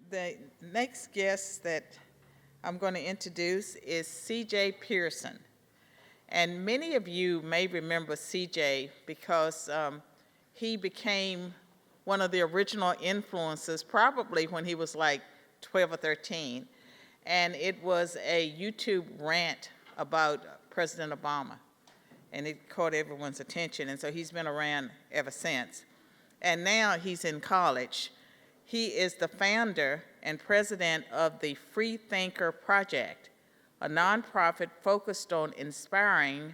The next guest that I'm going to introduce is C.J. Pearson. And many of you may remember C.J. because he became one of the original influencers probably when he was like 12 or 13. And it was a YouTube rant about President Obama. And it caught everyone's attention, and so he's been around ever since. And now he's in college. He is the founder and president of the Free Thinker Project, a nonprofit focused on inspiring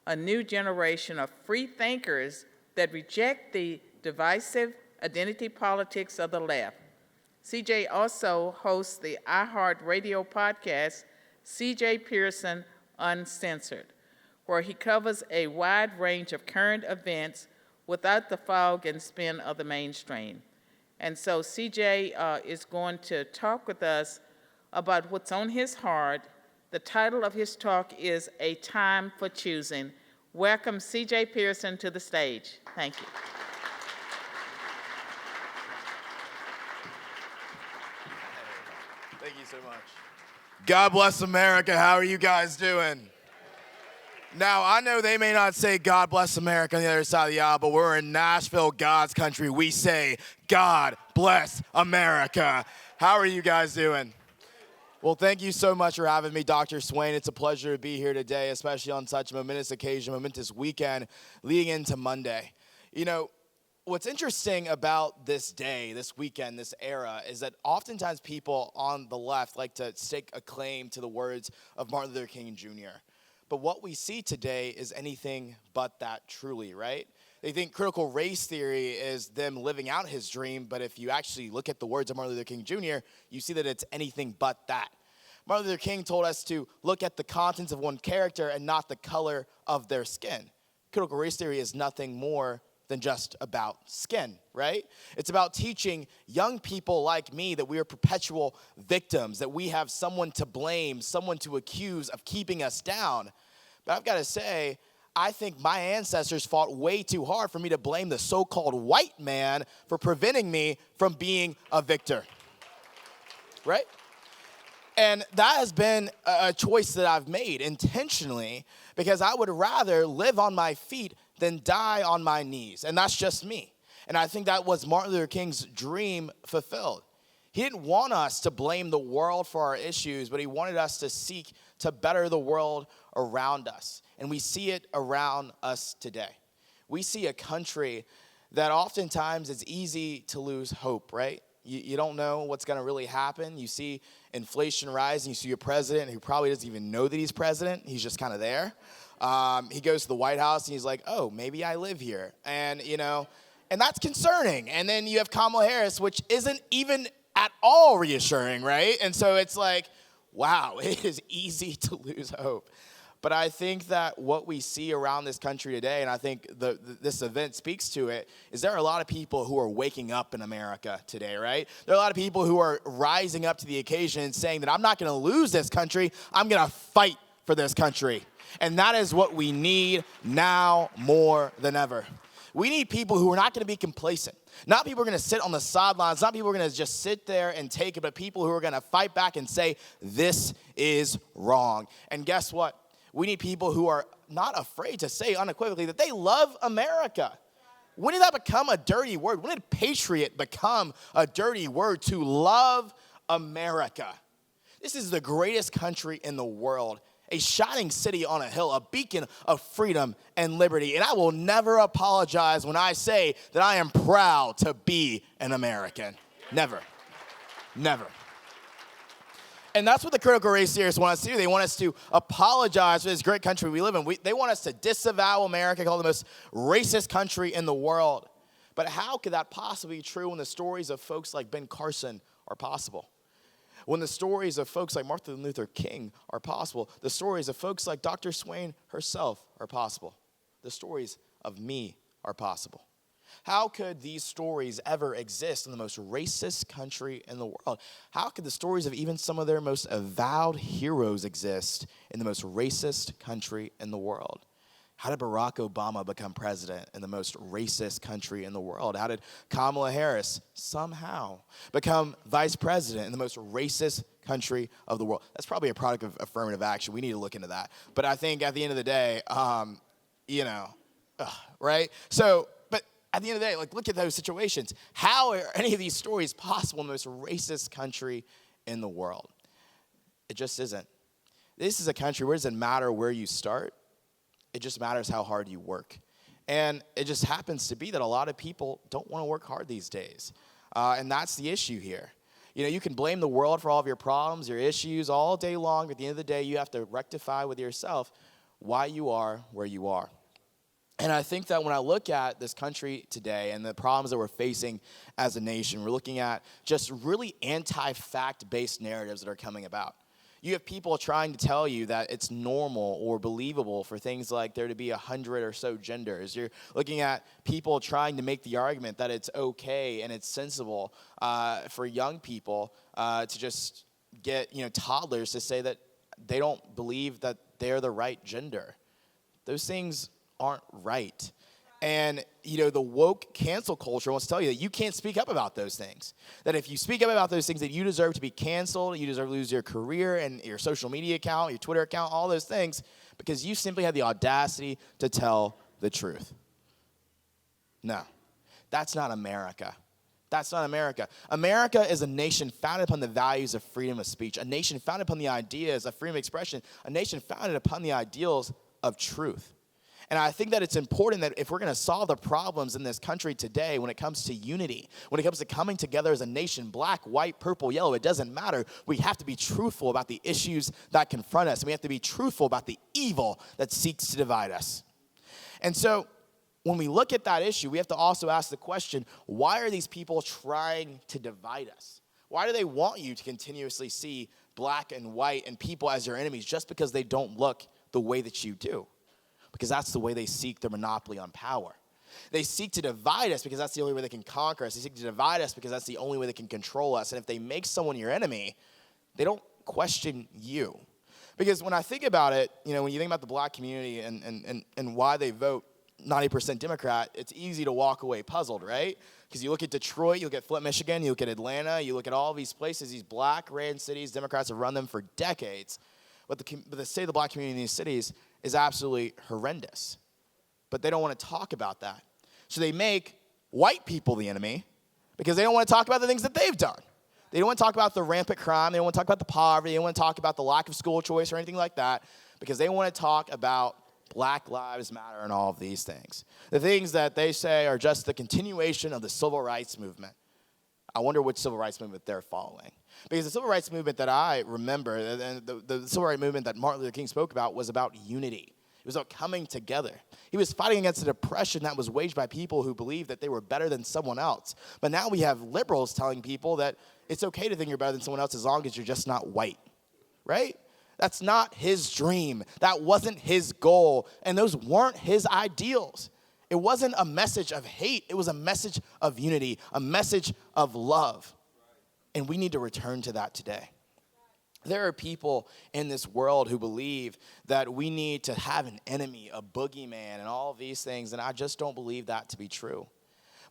a new generation of free thinkers that reject the divisive identity politics of the left. CJ also hosts the iHeartRadio podcast, CJ Pearson Uncensored, where he covers a wide range of current events without the fog and spin of the mainstream. And so CJ is going to talk with us about what's on his heart. The title of his talk is A Time for Choosing. Welcome CJ Pearson to the stage. Thank you. Thank you so much. God bless America. How are you guys doing? Now, I know they may not say God bless America on the other side of the aisle, but we're in Nashville, God's country. We say God bless America. How are you guys doing? Well, thank you so much for having me, Dr. Swain. It's a pleasure to be here today, especially on such a momentous occasion, momentous weekend, leading into Monday. You know, what's interesting about this day, this weekend, this era, is that oftentimes people on the left like to stake a claim to the words of Martin Luther King Jr., but what we see today is anything but that truly, right? They think critical race theory is them living out his dream, but if you actually look at the words of Martin Luther King Jr., you see that it's anything but that. Martin Luther King told us to look at the contents of one character and not the color of their skin. Critical race theory is nothing more than just about skin, right? It's about teaching young people like me that we are perpetual victims, that we have someone to blame, someone to accuse of keeping us down. But I've got to say, I think my ancestors fought way too hard for me to blame the so-called white man for preventing me from being a victor, right? And that has been a choice that I've made intentionally because I would rather live on my feet than die on my knees. And that's just me. And I think that was Martin Luther King's dream fulfilled. He didn't want us to blame the world for our issues, but he wanted us to seek to better the world around us. And we see it around us today. We see a country that oftentimes it's easy to lose hope, right? You don't know what's going to really happen. You see inflation rising. You see a president who probably doesn't even know that he's president. He's just kind of there. He goes to the White House and he's like, oh, maybe I live here. And, you know, and that's concerning. And then you have Kamala Harris, which isn't even at all reassuring, right? And so it's like, wow, it is easy to lose hope. But I think that what we see around this country today, and I think this event speaks to it, is there are a lot of people who are waking up in America today, right? There are a lot of people who are rising up to the occasion and saying that I'm not going to lose this country, I'm going to fight for this country. And that is what we need now more than ever. We need people who are not going to be complacent. Not people who are going to sit on the sidelines. Not people who are going to just sit there and take it, but people who are going to fight back and say, this is wrong. And guess what? We need people who are not afraid to say unequivocally that they love America. When did that become a dirty word? When did patriot become a dirty word? To love America. This is the greatest country in the world. A shining city on a hill, a beacon of freedom and liberty. And I will never apologize when I say that I am proud to be an American. Never. Never. And that's what the critical race theorists want us to do. They want us to apologize for this great country we live in. They want us to disavow America, call it the most racist country in the world. But how could that possibly be true when the stories of folks like Ben Carson are possible? When the stories of folks like Martin Luther King are possible, the stories of folks like Dr. Swain herself are possible, the stories of me are possible. How could these stories ever exist in the most racist country in the world? How could the stories of even some of their most avowed heroes exist in the most racist country in the world? How did Barack Obama become president in the most racist country in the world? How did Kamala Harris somehow become vice president in the most racist country of the world? That's probably a product of affirmative action. We need to look into that. But I think at the end of the day, right? So, but at the end of the day, like, look at those situations. How are any of these stories possible in the most racist country in the world? It just isn't. This is a country where it doesn't matter where you start. It just matters how hard you work. And it just happens to be that a lot of people don't want to work hard these days. And that's the issue here. You know, you can blame the world for all of your problems, your issues all day long. But at the end of the day, you have to rectify with yourself why you are where you are. And I think that when I look at this country today and the problems that we're facing as a nation, we're looking at just really anti-fact-based narratives that are coming about. You have people trying to tell you that it's normal or believable for things like there to be 100 or so genders. You're looking at people trying to make the argument that it's okay and it's sensible for young people to just get, toddlers to say that they don't believe that they're the right gender. Those things aren't right. And, the woke cancel culture wants to tell you that you can't speak up about those things. That if you speak up about those things, that you deserve to be canceled, you deserve to lose your career and your social media account, your Twitter account, all those things, because you simply had the audacity to tell the truth. No, that's not America. That's not America. America is a nation founded upon the values of freedom of speech, a nation founded upon the ideas of freedom of expression, a nation founded upon the ideals of truth. And I think that it's important that if we're going to solve the problems in this country today when it comes to unity, when it comes to coming together as a nation, black, white, purple, yellow, it doesn't matter. We have to be truthful about the issues that confront us. And we have to be truthful about the evil that seeks to divide us. And so when we look at that issue, we have to also ask the question, why are these people trying to divide us? Why do they want you to continuously see black and white and people as your enemies just because they don't look the way that you do? Because that's the way they seek their monopoly on power. They seek to divide us because that's the only way they can conquer us. They seek to divide us because that's the only way they can control us. And if they make someone your enemy, they don't question you. Because when I think about it, when you think about the black community and why they vote 90% Democrat, it's easy to walk away puzzled, right? Because you look at Detroit, you look at Flint, Michigan, you look at Atlanta, you look at all these places, these black-ran cities, Democrats have run them for decades. But the state of the black community in these cities is absolutely horrendous. But they don't want to talk about that. So they make white people the enemy because they don't want to talk about the things that they've done. They don't want to talk about the rampant crime. They don't want to talk about the poverty. They don't want to talk about the lack of school choice or anything like that because they want to talk about Black Lives Matter and all of these things. The things that they say are just the continuation of the civil rights movement. I wonder which civil rights movement they're following. Because the civil rights movement that I remember, and the civil rights movement that Martin Luther King spoke about was about unity. It was about coming together. He was fighting against the oppression that was waged by people who believed that they were better than someone else. But now we have liberals telling people that it's okay to think you're better than someone else as long as you're just not white, right? That's not his dream. That wasn't his goal. And those weren't his ideals. It wasn't a message of hate. It was a message of unity, a message of love. And we need to return to that today. There are people in this world who believe that we need to have an enemy, a boogeyman, and all of these things, and I just don't believe that to be true.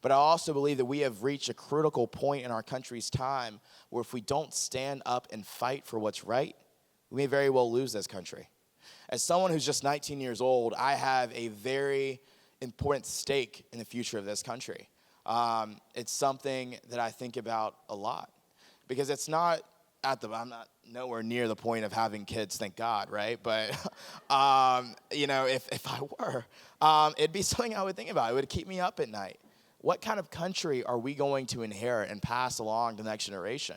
But I also believe that we have reached a critical point in our country's time where if we don't stand up and fight for what's right, we may very well lose this country. As someone who's just 19 years old, I have a very important stake in the future of this country. It's something that I think about a lot because it's not I'm not nowhere near the point of having kids, thank God, right? But, if I were, it'd be something I would think about. It would keep me up at night. What kind of country are we going to inherit and pass along to the next generation?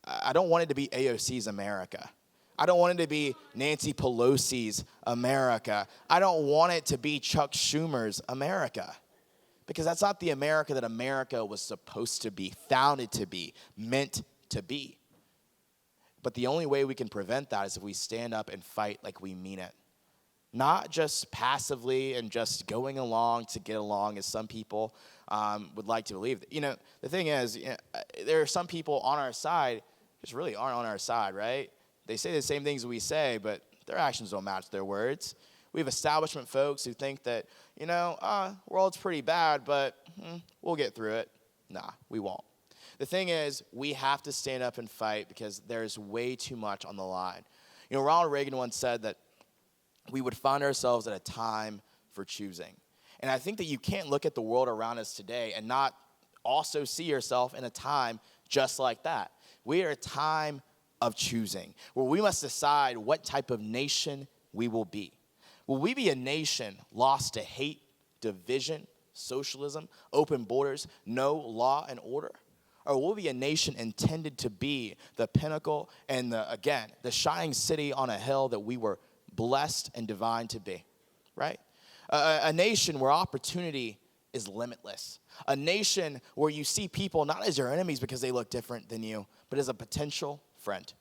I don't want it to be AOC's America. I don't want it to be Nancy Pelosi's America. I don't want it to be Chuck Schumer's America. Because that's not the America that America was supposed to be, founded to be, meant to be. But the only way we can prevent that is if we stand up and fight like we mean it. Not just passively and just going along to get along, as some people would like to believe. The thing is, there are some people on our side who just really aren't on our side, right? They say the same things we say, but their actions don't match their words. We have establishment folks who think that, world's pretty bad, but we'll get through it. Nah, we won't. The thing is, we have to stand up and fight because there's way too much on the line. Ronald Reagan once said that we would find ourselves at a time for choosing. And I think that you can't look at the world around us today and not also see yourself in a time just like that. We are at a time of choosing, where we must decide what type of nation we will be. Will we be a nation lost to hate, division, socialism, open borders, no law and order? Or will we be a nation intended to be the pinnacle and, the shining city on a hill that we were blessed and divine to be, right? A nation where opportunity is limitless. A nation where you see people not as your enemies because they look different than you, but as a potential friend.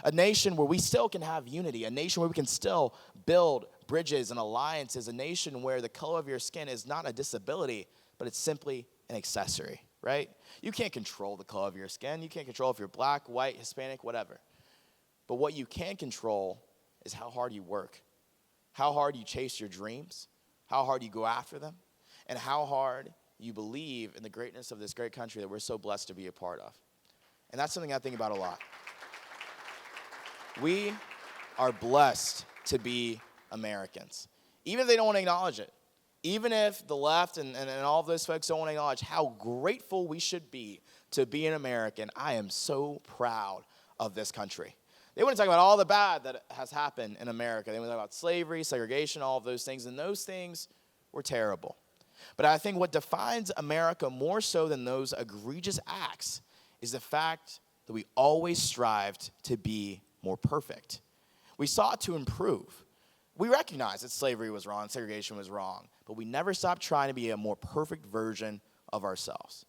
A nation where we still can have unity. A nation where we can still build bridges and alliances. A nation where the color of your skin is not a disability, but it's simply an accessory, right? You can't control the color of your skin. You can't control if you're black, white, Hispanic, whatever. But what you can control is how hard you work, how hard you chase your dreams, how hard you go after them, and how hard you believe in the greatness of this great country that we're so blessed to be a part of. And that's something I think about a lot. We are blessed to be Americans, even if they don't want to acknowledge it. Even if the left and all of those folks don't want to acknowledge how grateful we should be to be an American, I am so proud of this country. They want to talk about all the bad that has happened in America. They want to talk about slavery, segregation, all of those things, and those things were terrible. But I think what defines America more so than those egregious acts is the fact that we always strived to be more perfect. We sought to improve. We recognized that slavery was wrong, segregation was wrong, but we never stopped trying to be a more perfect version of ourselves.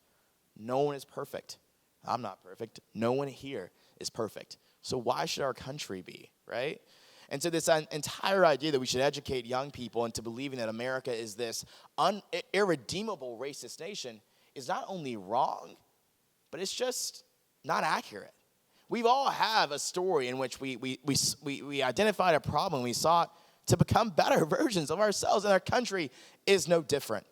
No one is perfect. I'm not perfect. No one here is perfect. So why should our country be, right? And so this entire idea that we should educate young people into believing that America is this irredeemable racist nation is not only wrong, but it's just not accurate. We all have a story in which we identified a problem. We sought to become better versions of ourselves, and our country is no different.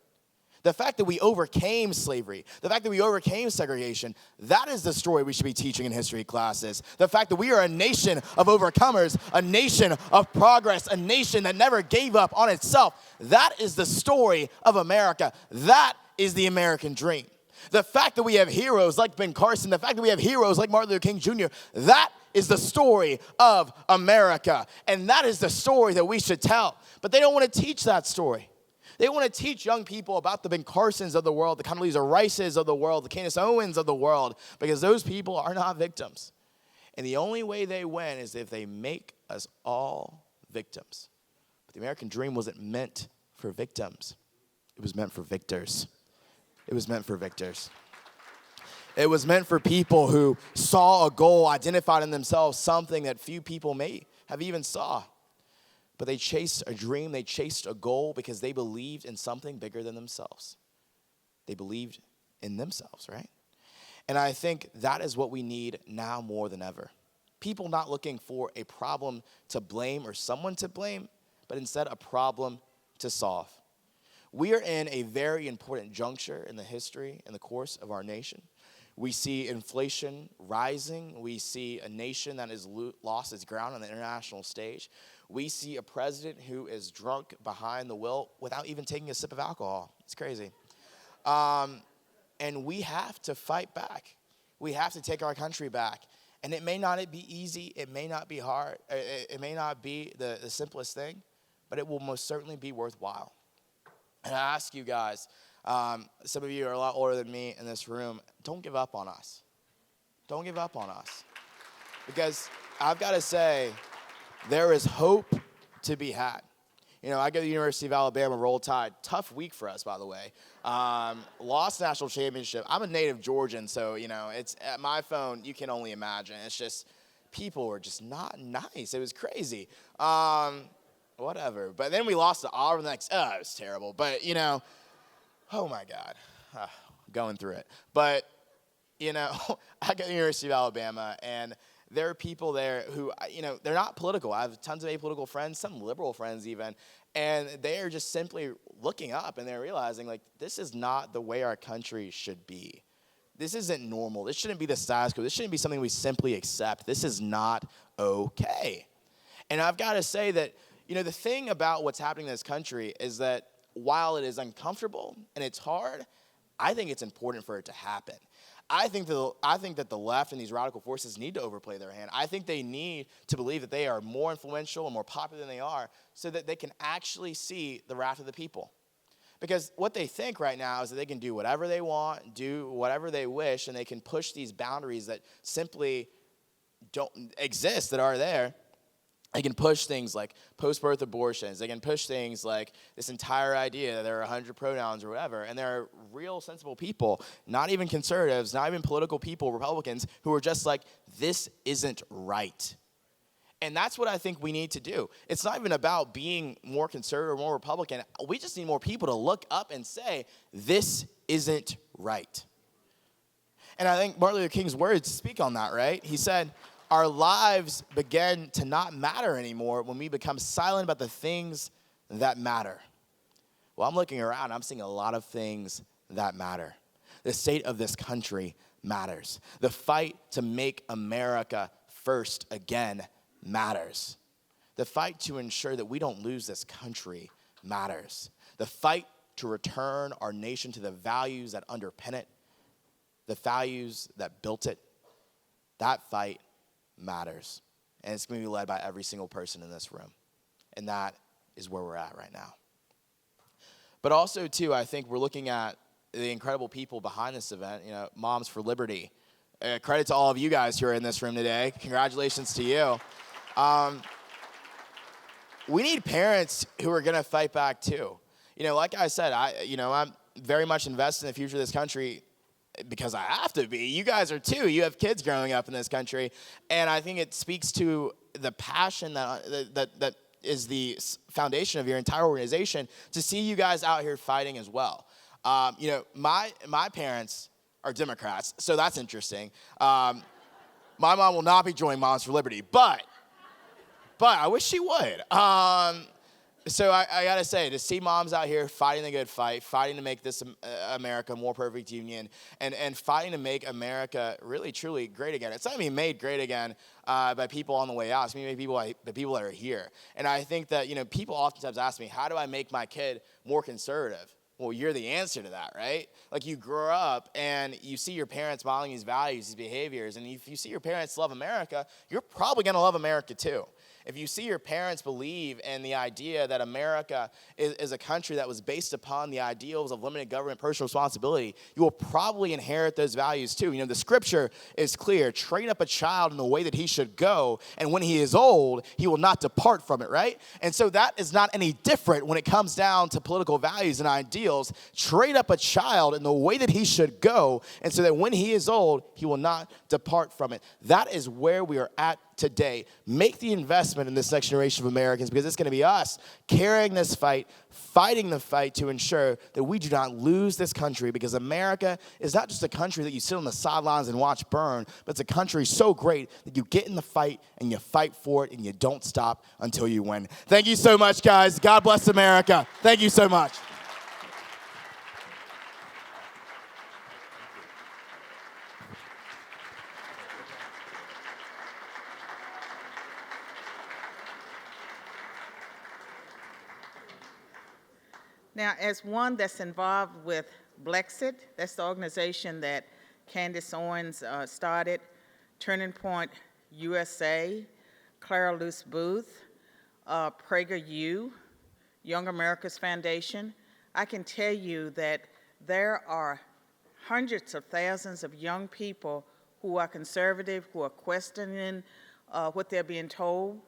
The fact that we overcame slavery, the fact that we overcame segregation, that is the story we should be teaching in history classes. The fact that we are a nation of overcomers, a nation of progress, a nation that never gave up on itself. That is the story of America. That is the American dream. The fact that we have heroes like Ben Carson, the fact that we have heroes like Martin Luther King Jr., that is the story of America. And that is the story that we should tell. But they don't want to teach that story. They want to teach young people about the Ben Carsons of the world, the Condoleezza Rices of the world, the Candace Owens of the world, because those people are not victims. And the only way they win is if they make us all victims. But the American dream wasn't meant for victims. It was meant for victors. It was meant for victors. It was meant for people who saw a goal, identified in themselves something that few people may have even saw. But they chased a dream, they chased a goal because they believed in something bigger than themselves. They believed in themselves, right? And I think that is what we need now more than ever. People not looking for a problem to blame or someone to blame, but instead a problem to solve. We are in a very important juncture in the history and the course of our nation. We see inflation rising. We see a nation that has lost its ground on the international stage. We see a president who is drunk behind the wheel without even taking a sip of alcohol. It's crazy. And we have to fight back. We have to take our country back. And it may not be easy. It may not be hard. It may not be the simplest thing, but it will most certainly be worthwhile. And I ask you guys, some of you are a lot older than me in this room, don't give up on us. Don't give up on us. Because I've got to say, there is hope to be had. You know, I go to the University of Alabama, Roll Tide. Tough week for us, by the way. Lost national championship. I'm a native Georgian, so, you know, it's at my phone, you can only imagine. It's just, people were just not nice. It was crazy. Whatever. But then we lost to Auburn the next, it was terrible. But, you know, oh my God, going through it. But, you know, I go to the University of Alabama, and There are people there who, they're not political. I have tons of apolitical friends, some liberal friends even, and they are just simply looking up and they're realizing, like, this is not the way our country should be. This isn't normal. This shouldn't be the status quo. This shouldn't be something we simply accept. This is not okay. And I've got to say that, the thing about what's happening in this country is that while it is uncomfortable and it's hard, I think it's important for it to happen. I think that the left and these radical forces need to overplay their hand. I think they need to believe that they are more influential and more popular than they are so that they can actually see the wrath of the people. Because what they think right now is that they can do whatever they want, do whatever they wish, and they can push these boundaries that simply don't exist, that are there. They can push things like post-birth abortions. They can push things like this entire idea that there are 100 pronouns or whatever. And there are real sensible people, not even conservatives, not even political people, Republicans, who are just like, this isn't right. And that's what I think we need to do. It's not even about being more conservative or more Republican. We just need more people to look up and say, this isn't right. And I think Martin Luther King's words speak on that, right? He said, our lives begin to not matter anymore when we become silent about the things that matter. Well, I'm looking around, I'm seeing a lot of things that matter. The state of this country matters. The fight to make America first again matters. The fight to ensure that we don't lose this country matters. The fight to return our nation to the values that underpin it, the values that built it, that fight matters. And it's going to be led by every single person in this room. And that is where we're at right now. But also, too, I think we're looking at the incredible people behind this event, Moms for Liberty. Credit to all of you guys who are in this room today. Congratulations to you. We need parents who are going to fight back, too. Like I said, I'm very much invested in the future of this country because I have to be. You guys are too. You have kids growing up in this country. And I think it speaks to the passion that is the foundation of your entire organization to see you guys out here fighting as well. My parents are Democrats, so that's interesting. My mom will not be joining Moms for Liberty, but I wish she would. So I got to say, to see moms out here fighting the good fight, fighting to make this America a more perfect union, and fighting to make America really, truly great again. It's not being made great again by people on the way out. It's being made by the people that are here. And I think that, people oftentimes ask me, how do I make my kid more conservative? Well, you're the answer to that, right? Like, you grow up and you see your parents modeling these values, these behaviors, and if you see your parents love America, you're probably going to love America too. If you see your parents believe in the idea that America is a country that was based upon the ideals of limited government, personal responsibility, you will probably inherit those values too. The scripture is clear. Train up a child in the way that he should go, and when he is old, he will not depart from it, right? And so that is not any different when it comes down to political values and ideals. Train up a child in the way that he should go, and so that when he is old, he will not depart from it. That is where we are at today. Make the investment in this next generation of Americans, because it's going to be us carrying this fight, fighting the fight to ensure that we do not lose this country, because America is not just a country that you sit on the sidelines and watch burn, but it's a country so great that you get in the fight and you fight for it and you don't stop until you win. Thank you so much, guys. God bless America. Thank you so much. Now, as one that's involved with Blexit, that's the organization that Candace Owens started, Turning Point USA, Clara Luce Booth, PragerU, Young America's Foundation, I can tell you that there are hundreds of thousands of young people who are conservative, who are questioning what they're being told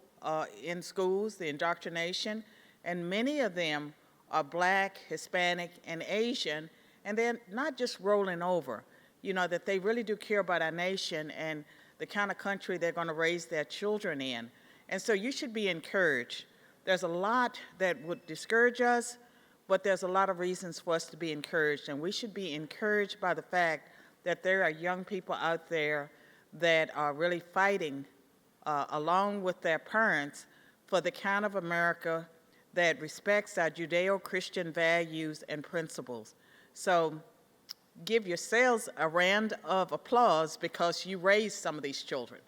in schools, the indoctrination, and many of them are Black, Hispanic, and Asian, and they're not just rolling over, that they really do care about our nation and the kind of country they're going to raise their children in. And so you should be encouraged. There's a lot that would discourage us, but there's a lot of reasons for us to be encouraged, and we should be encouraged by the fact that there are young people out there that are really fighting along with their parents for the kind of America that respects our Judeo-Christian values and principles. So give yourselves a round of applause because you raised some of these children.